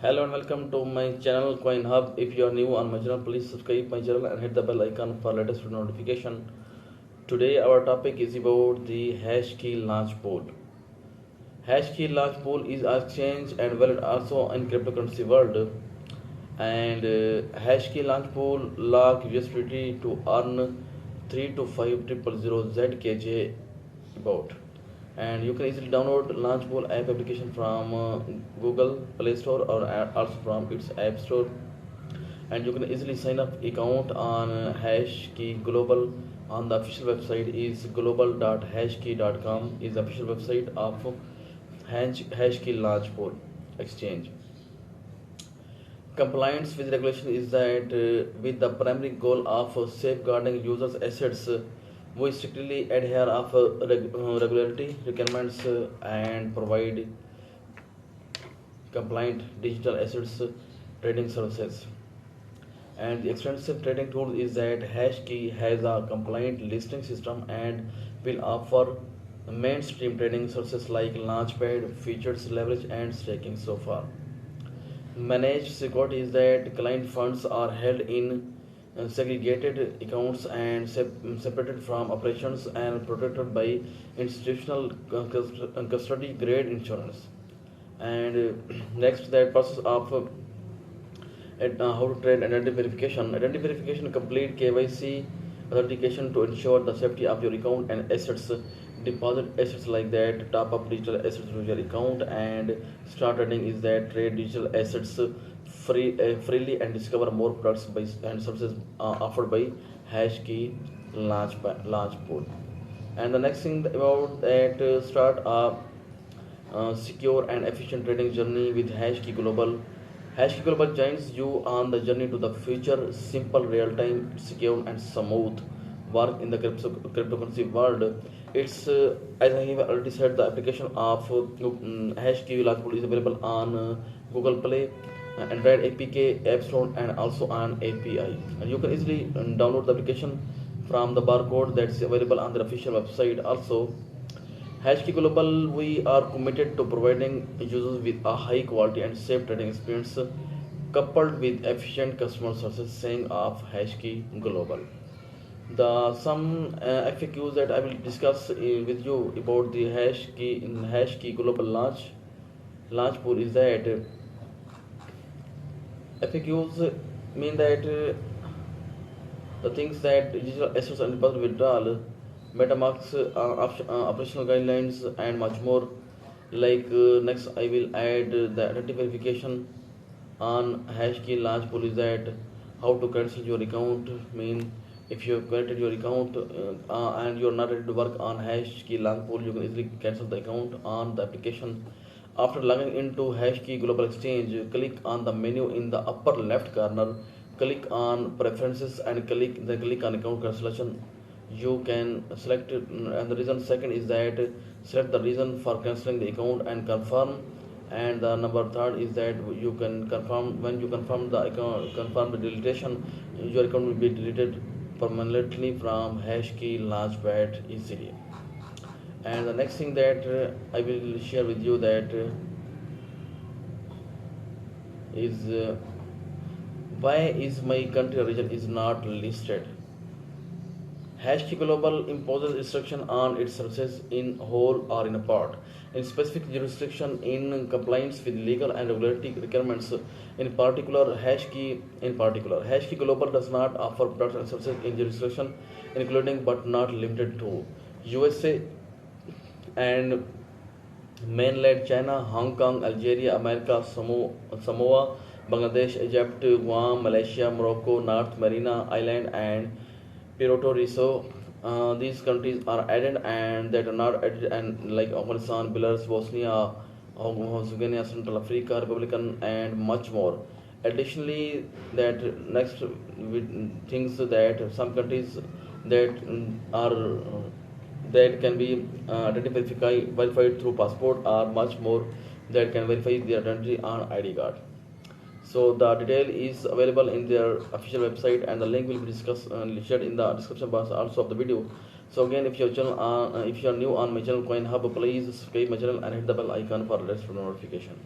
Hello and welcome to my channel Coin Hub. If you are new on my channel, please subscribe my channel and hit the bell icon for latest notification. Today our topic is about the hash key launch pool. Hash key launch pool is exchange and wallet also in cryptocurrency world. And hash key launch pool lock USDT to earn 3 to 5 triple zero ZKJ about. And you can easily download Launchpool app application from Google Play Store or also from its App Store. And you can easily sign up account on Hashkey Global on the official website is global.hashkey.com is the official website of Hashkey Launchpool exchange. Compliance with regulation is that with the primary goal of safeguarding users' assets, we strictly adhere of regularity requirements and provide compliant digital assets trading services. And the extensive trading tool is that Hashkey has a compliant listing system and will offer mainstream trading services like Launchpad, features, leverage, and staking so far. Managed security is that client funds are held in segregated accounts and separated from operations and protected by institutional custody grade insurance. And next, that process of how to trade identity verification. Identity verification complete KYC authentication to ensure the safety of your account and assets. Deposit assets like that, top up digital assets to your account, and start trading is that trade digital assets freely and discover more products by and services offered by Hashkey launch pool. And the next thing about that, start a secure and efficient trading journey with Hashkey Global. Hashkey Global joins you on the journey to the future, simple, real-time, secure, and smooth work in the cryptocurrency world. It's as I have already said, the application of Hashkey Launchpool is available on Google Play, Android APK, App Store, and also on API. And you can easily download the application from the barcode that's available on the official website. Also, Hashkey Global, we are committed to providing users with a high quality and safe trading experience coupled with efficient customer service saying of Hashkey Global. The some FAQs that I will discuss with you about the Hashkey Global launch pool is that FAQs mean that the things that digital assets and deposit withdrawal, MetaMask operational guidelines, and much more. Like next, I will add the identity verification on Hashkey launch pool is that how to cancel your account. Mean if you have created your account and you are not ready to work on Hashkey launch pool, you can easily cancel the account on the application. After logging into Hashkey Global Exchange, click on the menu in the upper left corner, click on Preferences and click on Account Cancellation. You can select and the reason second is that select the reason for cancelling the account and confirm. And the number third is that you can confirm when you confirm the account, confirm the deletion, your account will be deleted permanently from Hashkey Launchpad easily. And the next thing that I will share with you that is why is my country or region is not listed. Hashkey Global imposes restriction on its services in whole or in a part. In specific jurisdiction in compliance with legal and regulatory requirements, Hashkey Global does not offer products and services in jurisdiction including but not limited to USA and mainland China, Hong Kong, Algeria, America, Samoa, Bangladesh, Egypt, Guam, Malaysia, Morocco, North Marina Island, and Puerto Rico. These countries are added and that are not added, and like Afghanistan, Belarus, Bosnia, Herzegovina, Central Africa, Republican, and much more. Additionally, that next things that some countries that are that can be verified through passport are much more that can verify their identity on ID card. So the detail is available in their official website, and the link will be discussed shared in the description box also of the video. So again, if you are new on my channel Coin Hub, please subscribe my channel and hit the bell icon for latest notification.